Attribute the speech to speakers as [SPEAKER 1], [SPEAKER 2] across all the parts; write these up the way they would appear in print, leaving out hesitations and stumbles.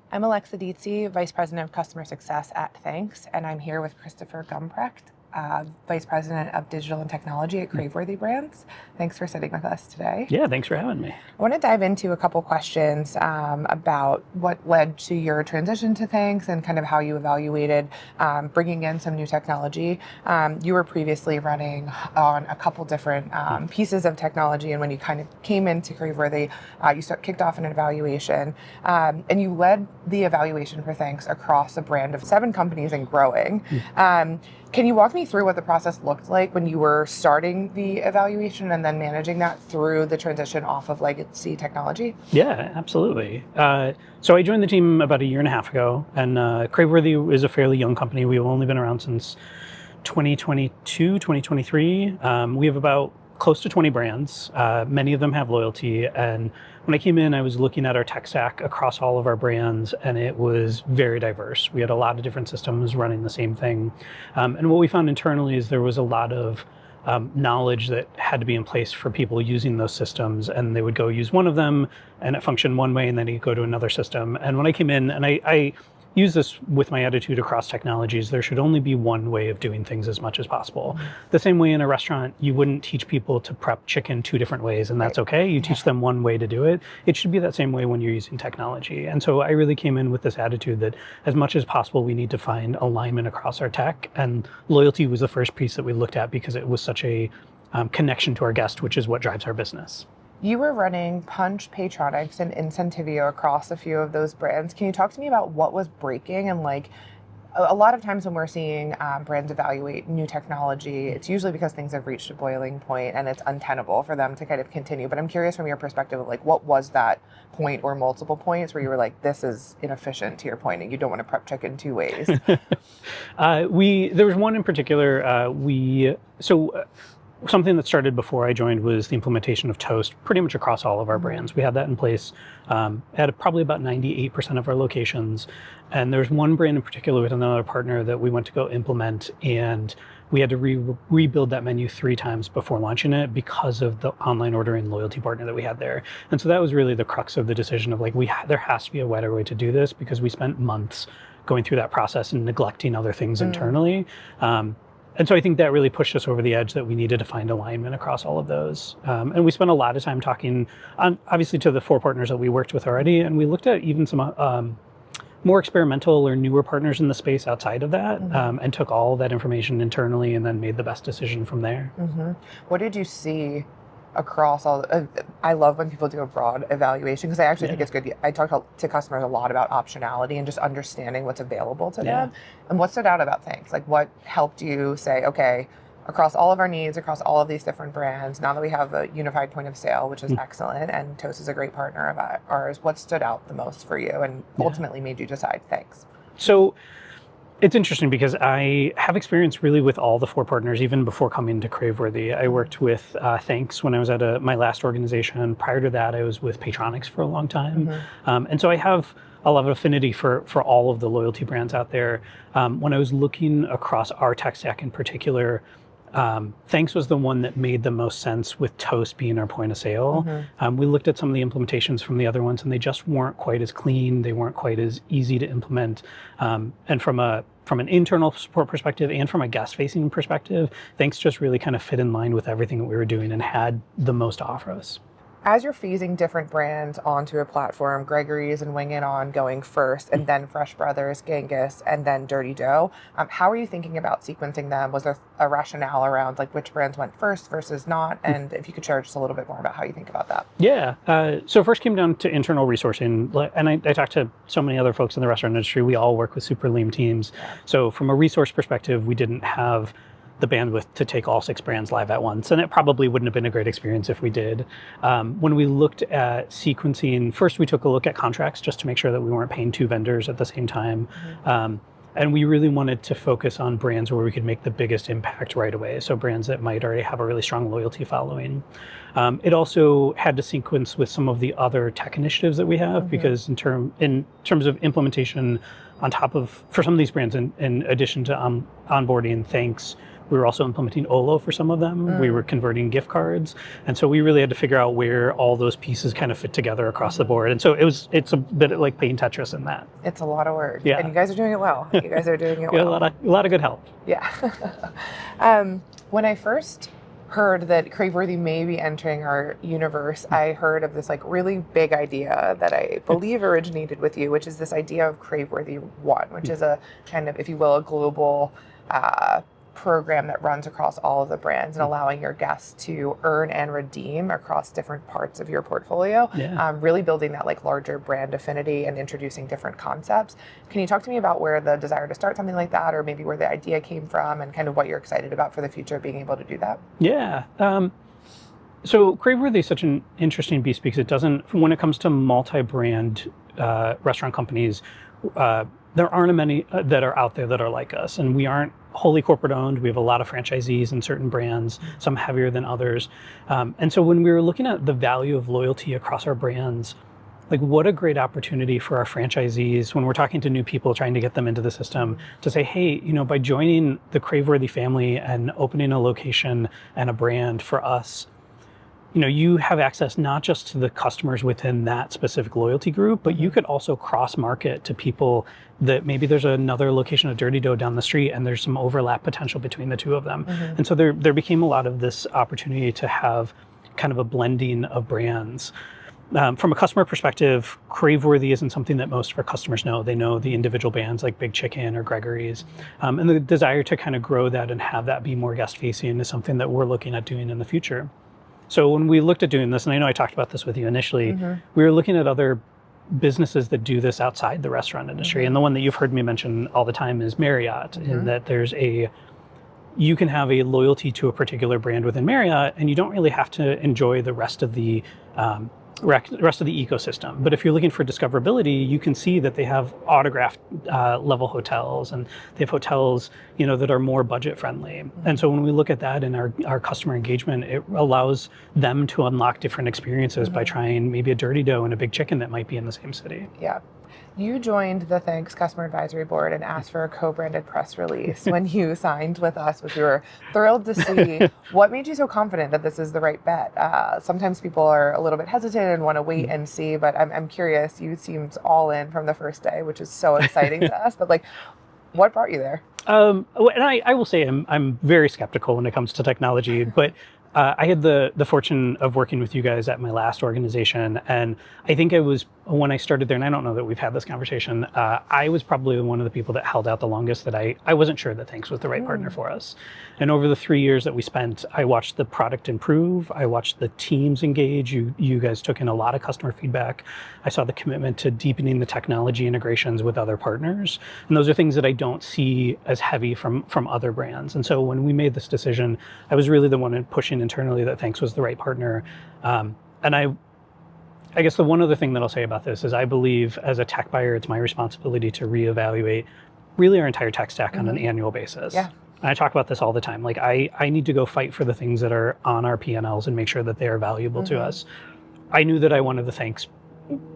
[SPEAKER 1] I'm Alexa Detzi, Vice President of Customer Success at Thanx, and I'm here with Christopher Gumprecht, Vice President of Digital and Technology at Craveworthy Brands. Thanks for sitting with us today.
[SPEAKER 2] Yeah, thanks for having me.
[SPEAKER 1] I want to dive into a couple questions about what led to your transition to Thanx and kind of how you evaluated bringing in some new technology. You were previously running on a couple different pieces of technology, and when you kind of came into Craveworthy, you kicked off an evaluation, and you led the evaluation for Thanx across a brand of 7 companies and growing. Can you walk me through what the process looked like when you were starting the evaluation and then managing that through the transition off of legacy technology?
[SPEAKER 2] Yeah, absolutely. So I joined the team about a year and a half ago, and Craveworthy is a fairly young company. We've only been around since 2022, 2023. We have about close to 20 brands. Many of them have loyalty, and when I came in, I was looking at our tech stack across all of our brands, and it was very diverse. We had a lot of different systems running the same thing. And what we found internally is there was a lot of knowledge that had to be in place for people using those systems, and they would go use one of them and it functioned one way, and then you go to another system. And when I came in, and I use this with my attitude across technologies, there should only be one way of doing things as much as possible. The same way in a restaurant, you wouldn't teach people to prep chicken 2 different ways, and that's okay. You teach them one way to do it. It should be that same way when you're using technology. And so I really came in with this attitude that as much as possible, we need to find alignment across our tech, and loyalty was the first piece that we looked at because it was such a connection to our guest, which is what drives our business.
[SPEAKER 1] You were running Punch, Paytronics, and Incentivio across a few of those brands. Can you talk to me about what was breaking? And like, a lot of times when we're seeing brands evaluate new technology, it's usually because things have reached a boiling point and it's untenable for them to kind of continue. But I'm curious from your perspective, like, what was that point or multiple points where you were like, this is inefficient, to your point, and you don't want to prep chicken 2 ways?
[SPEAKER 2] There was one in particular. Something that started before I joined was the implementation of Toast pretty much across all of our brands. We had that in place at probably about 98% of our locations. And there's one brand in particular with another partner that we went to go implement, and we had to rebuild that menu 3 times before launching it because of the online ordering loyalty partner that we had there. And so that was really the crux of the decision of like, there has to be a better way to do this, because we spent months going through that process and neglecting other things internally. And so I think that really pushed us over the edge, that we needed to find alignment across all of those. And we spent a lot of time talking, obviously, to the 4 partners that we worked with already. And we looked at even some more experimental or newer partners in the space outside of that, and took all of that information internally and then made the best decision from there.
[SPEAKER 1] What did you see across all? I love when people do a broad evaluation, because I actually think it's good. I talk to customers a lot about optionality and just understanding what's available to them. And what stood out about things? Like, what helped you say, okay, across all of our needs, across all of these different brands, now that we have a unified point of sale, which is excellent, and Toast is a great partner of ours, what stood out the most for you and ultimately made you decide Thanx?
[SPEAKER 2] So it's interesting because I have experience really with all the 4 partners, even before coming to Craveworthy. I worked with Thanx when I was at my last organization. Prior to that, I was with Paytronics for a long time. And so I have a lot of affinity for all of the loyalty brands out there. When I was looking across our tech stack in particular, Thanx was the one that made the most sense, with Toast being our point of sale. We looked at some of the implementations from the other ones, and they just weren't quite as clean. They weren't quite as easy to implement. And from an internal support perspective and from a guest-facing perspective, Thanx just really kind of fit in line with everything that we were doing and had the most to offer us.
[SPEAKER 1] As you're phasing different brands onto a platform, Gregory's and Wing It On going first, and then Fresh Brothers, Genghis, and then Dirty Dough, how are you thinking about sequencing them? Was there a rationale around like which brands went first versus not? And if you could share just a little bit more about how you think about that.
[SPEAKER 2] Yeah. So first came down to internal resourcing. And I talked to so many other folks in the restaurant industry. We all work with super lean teams. So from a resource perspective, we didn't have the bandwidth to take all 6 brands live at once. And it probably wouldn't have been a great experience if we did. When we looked at sequencing, first we took a look at contracts just to make sure that we weren't paying 2 vendors at the same time. And we really wanted to focus on brands where we could make the biggest impact right away. So brands that might already have a really strong loyalty following. It also had to sequence with some of the other tech initiatives that we have, because in terms of implementation on top of, for some of these brands, in addition to onboarding Thanx, We were also implementing Olo for some of them. We were converting gift cards. And so we really had to figure out where all those pieces kind of fit together across the board. And so it's a bit like playing Tetris in that.
[SPEAKER 1] It's a lot of work.
[SPEAKER 2] Yeah.
[SPEAKER 1] And you guys are doing it well. You guys are doing it
[SPEAKER 2] We
[SPEAKER 1] well.
[SPEAKER 2] had a lot of good help.
[SPEAKER 1] Yeah. When I first heard that Craveworthy may be entering our universe, I heard of this like really big idea that I believe originated with you, which is this idea of Craveworthy One, which is a kind of, if you will, a global program that runs across all of the brands and allowing your guests to earn and redeem across different parts of your portfolio, really building that like larger brand affinity and introducing different concepts. Can you talk to me about where the desire to start something like that, or maybe where the idea came from, and kind of what you're excited about for the future of being able to do that?
[SPEAKER 2] Yeah. So Craveworthy is such an interesting beast because it doesn't, when it comes to multi-brand restaurant companies, there aren't many that are out there that are like us, and we aren't wholly corporate owned. We have a lot of franchisees in certain brands, some heavier than others. And so when we were looking at the value of loyalty across our brands, like what a great opportunity for our franchisees when we're talking to new people, trying to get them into the system, to say, hey, you know, by joining the Craveworthy family and opening a location and a brand for us, you know, you have access not just to the customers within that specific loyalty group, but you could also cross-market to people that maybe there's another location of Dirty Dough down the street and there's some overlap potential between the two of them. And so there became a lot of this opportunity to have kind of a blending of brands. From a customer perspective, Craveworthy isn't something that most of our customers know. They know the individual brands like Big Chicken or Gregory's. And the desire to kind of grow that and have that be more guest-facing is something that we're looking at doing in the future. So when we looked at doing this, and I know I talked about this with you initially, we were looking at other businesses that do this outside the restaurant industry. And the one that you've heard me mention all the time is Marriott, in that you can have a loyalty to a particular brand within Marriott, and you don't really have to enjoy the rest of the ecosystem. But if you're looking for discoverability, you can see that they have autographed level hotels, and they have hotels, you know, that are more budget friendly. And so when we look at that in our customer engagement, it allows them to unlock different experiences by trying maybe a Dirty Dough and a Big Chicken that might be in the same city.
[SPEAKER 1] Yeah. You joined the Thanx Customer Advisory Board and asked for a co-branded press release when you signed with us, which we were thrilled to see. What made you so confident that this is the right bet? Sometimes people are a little bit hesitant and want to wait and see, but I'm curious. You seemed all in from the first day, which is so exciting to us. But like, what brought you there?
[SPEAKER 2] And I will say I'm very skeptical when it comes to technology, but I had the fortune of working with you guys at my last organization, and I think it was when I started there, and I don't know that we've had this conversation, I was probably one of the people that held out the longest, that I wasn't sure that Thanx was the right partner for us. And over the 3 years that we spent, I watched the product improve, I watched the teams engage, you guys took in a lot of customer feedback, I saw the commitment to deepening the technology integrations with other partners, and those are things that I don't see as heavy from other brands. And so when we made this decision, I was really the one pushing internally that Thanx was the right partner. And I guess the one other thing that I'll say about this is I believe as a tech buyer, it's my responsibility to reevaluate really our entire tech stack on an annual basis. Yeah. And I talk about this all the time. Like I need to go fight for the things that are on our P&Ls and make sure that they are valuable to us. I knew that I wanted the Thanx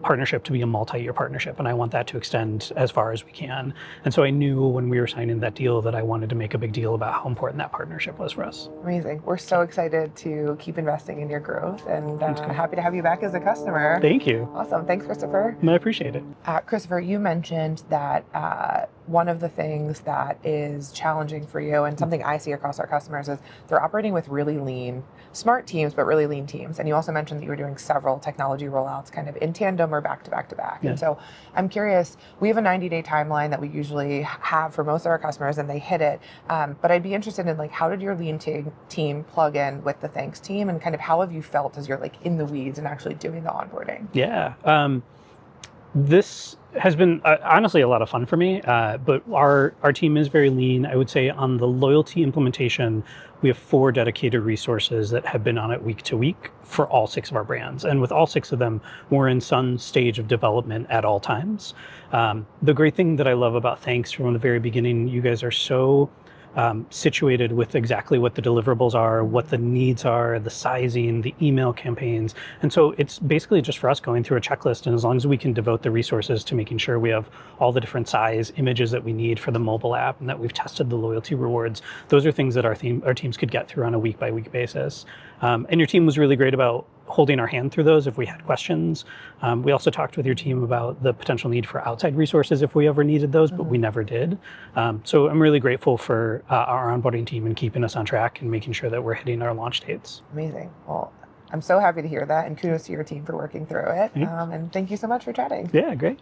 [SPEAKER 2] partnership to be a multi-year partnership, and I want that to extend as far as we can. And so I knew when we were signing that deal that I wanted to make a big deal about how important that partnership was for us.
[SPEAKER 1] Amazing. We're so excited to keep investing in your growth, and happy to have you back as a customer.
[SPEAKER 2] Thank you.
[SPEAKER 1] Awesome. Thanks, Christopher.
[SPEAKER 2] I appreciate it.
[SPEAKER 1] Christopher, you mentioned that one of the things that is challenging for you, and something I see across our customers, is they're operating with really lean, smart teams, but really lean teams. And you also mentioned that you were doing several technology rollouts kind of in tandem or back to back to back. And so I'm curious, we have a 90-day timeline that we usually have for most of our customers, and they hit it. But I'd be interested in, like, how did your lean team plug in with the Thanx team, and kind of how have you felt as you're like in the weeds and actually doing the onboarding?
[SPEAKER 2] Yeah. This has been honestly a lot of fun for me, but our team is very lean. I would say on the loyalty implementation, we have 4 dedicated resources that have been on it week to week for all 6 of our brands. And with all 6 of them, we're in some stage of development at all times. The great thing that I love about Thanx from the very beginning, you guys are so situated with exactly what the deliverables are, what the needs are, the sizing, the email campaigns. And so it's basically just for us going through a checklist, and as long as we can devote the resources to making sure we have all the different size images that we need for the mobile app and that we've tested the loyalty rewards, those are things that our teams could get through on a week-by-week basis. And your team was really great about holding our hand through those if we had questions. We also talked with your team about the potential need for outside resources if we ever needed those, but we never did. So I'm really grateful for our onboarding team and keeping us on track and making sure that we're hitting our launch dates.
[SPEAKER 1] Amazing. Well, I'm so happy to hear that, and kudos to your team for working through it. And thank you so much for chatting.
[SPEAKER 2] Yeah, great.